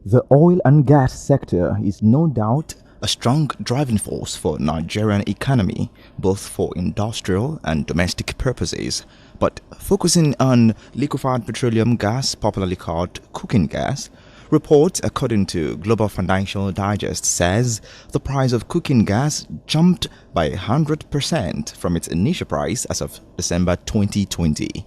The oil and gas sector is no doubt a strong driving force for Nigerian economy, both for industrial and domestic purposes. But focusing on liquefied petroleum gas, popularly called cooking gas, reports according to Global Financial Digest says the price of cooking gas jumped by 100% from its initial price as of December 2020.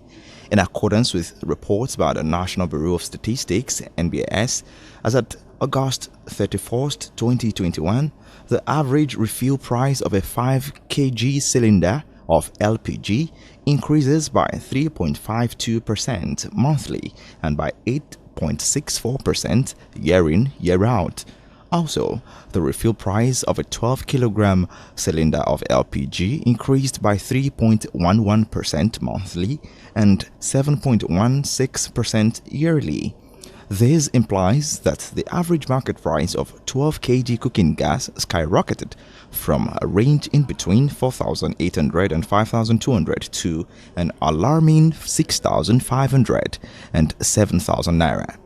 In accordance with reports by the National Bureau of Statistics (NBS), as at August 31st, 2021, the average refill price of a 5 kg cylinder of LPG increases by 3.52% monthly and by 8.64% year in, year out. Also, the refill price of a 12 kilogram cylinder of LPG increased by 3.11% monthly and 7.16% yearly. This implies that the average market price of 12 kg cooking gas skyrocketed from a range in between 4,800 and 5,200 to an alarming 6,500 and 7,000 naira.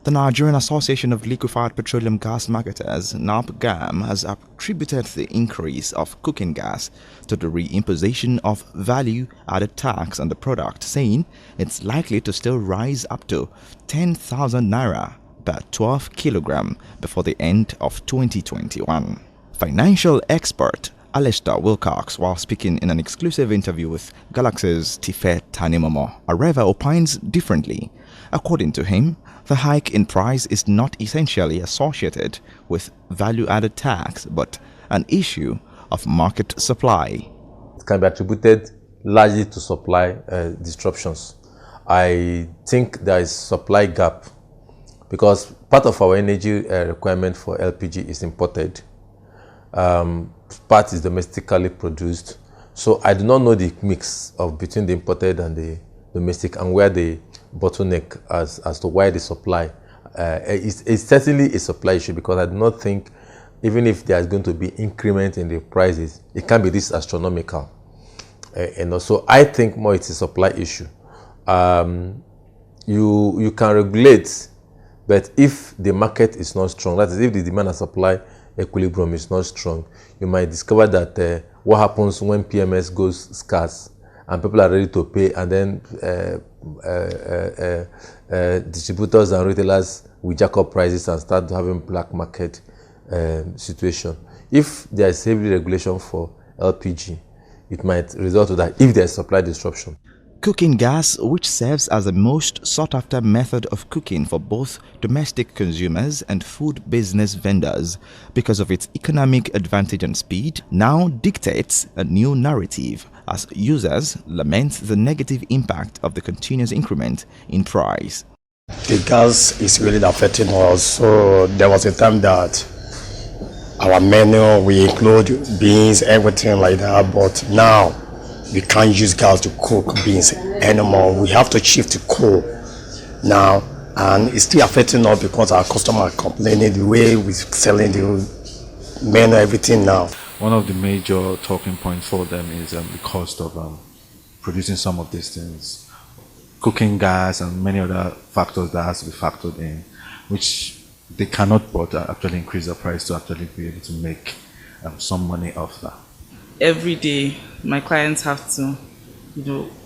The Nigerian Association of Liquefied Petroleum Gas Marketers (NAPGAM) has attributed the increase of cooking gas to the reimposition of value-added tax on the product, saying it's likely to still rise up to 10,000 naira per 12 kilogram before the end of 2021. Financial expert Alistair Wilcox, while speaking in an exclusive interview with Galaxy's Tife Tanimomo, however, opines differently. According to him, the hike in price is not essentially associated with value-added tax, but an issue of market supply. It can be attributed largely to supply disruptions. I think there is supply gap because part of our energy requirement for LPG is imported. Part is domestically produced. So I do not know the mix of between the imported and the domestic and where the bottleneck as to why the supply it's certainly a supply issue, because I do not think even if there is going to be increment in the prices, it can be this astronomical. And also I think more it's a supply issue. You can regulate, but if the market is not strong, that is if the demand and supply equilibrium is not strong, you might discover that what happens when PMS goes scarce and people are ready to pay, and then distributors and retailers will jack up prices and start having black market situation. If there is heavy regulation for LPG, it might result to that if there is supply disruption. Cooking gas, which serves as the most sought-after method of cooking for both domestic consumers and food business vendors because of its economic advantage and speed, now dictates a new narrative as users lament the negative impact of the continuous increment in price. The gas is really affecting us, so there was a time that our menu, we include beans, everything like that, but now we can't use gas to cook beans anymore. We have to shift to coal now, and it's still affecting us because our customers are complaining the way we're selling the menu, everything now. One of the major talking points for them is the cost of producing some of these things, cooking gas and many other factors that has to be factored in, which they cannot but actually increase the price to actually be able to make some money off that. Every day my clients have to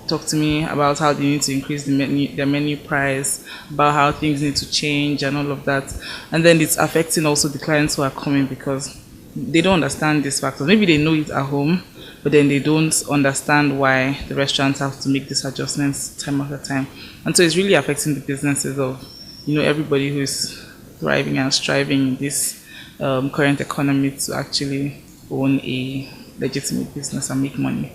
talk to me about how they need to increase their menu price, about how things need to change and all of that, and then it's affecting also the clients who are coming because they don't understand these factors. Maybe they know it at home, but then they don't understand why the restaurants have to make these adjustments time after time, and so it's really affecting the businesses of everybody who is thriving and striving in this current economy to actually own a legitimate business and make money.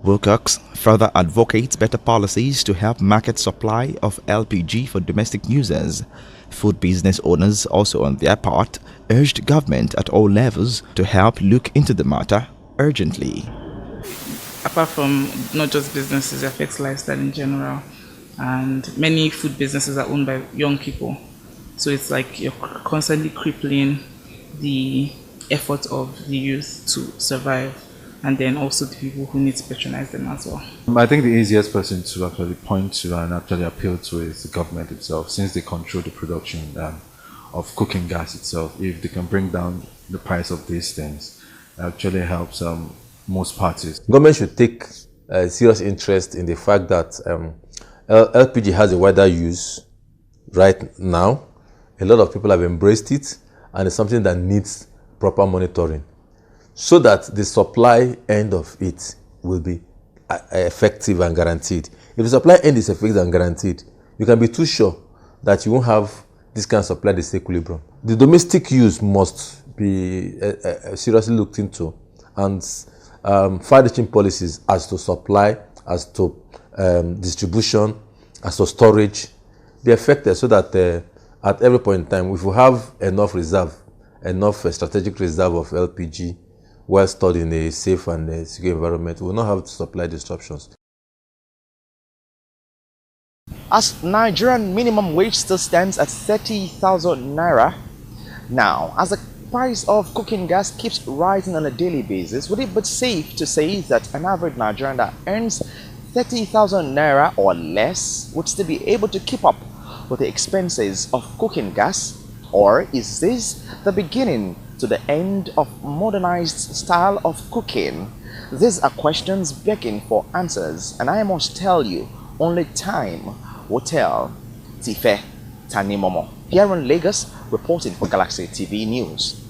Wilcox further advocates better policies to help market supply of LPG for domestic users. Food business owners also on their part urged government at all levels to help look into the matter urgently. Apart from not just businesses, it affects lifestyle in general, and many food businesses are owned by young people, so it's like you're constantly crippling the effort of the youth to survive, and then also the people who need to patronize them as well. I think the easiest person to actually point to and actually appeal to is the government itself, since they control the production of cooking gas itself. If they can bring down the price of these things, it actually helps most parties. Government should take serious interest in the fact that LPG has a wider use right now. A lot of people have embraced it, and it's something that needs proper monitoring so that the supply end of it will be effective and guaranteed. If the supply end is effective and guaranteed, you can be too sure that you won't have this kind of supply disequilibrium. The domestic use must be seriously looked into, and far-reaching policies as to supply, as to distribution, as to storage be effective, so that at every point in time, if we have enough reserve, enough strategic reserve of LPG well stored in a safe and secure environment, we will not have supply disruptions. As Nigerian minimum wage still stands at 30,000 naira now, as the price of cooking gas keeps rising on a daily basis, would it be safe to say that an average Nigerian that earns 30,000 naira or less would still be able to keep up with the expenses of cooking gas? Or is this the beginning to the end of modernized style of cooking? These are questions begging for answers, and I must tell you, only time will tell. Tife Tanimomo, here in Lagos, reporting for Galaxy TV News.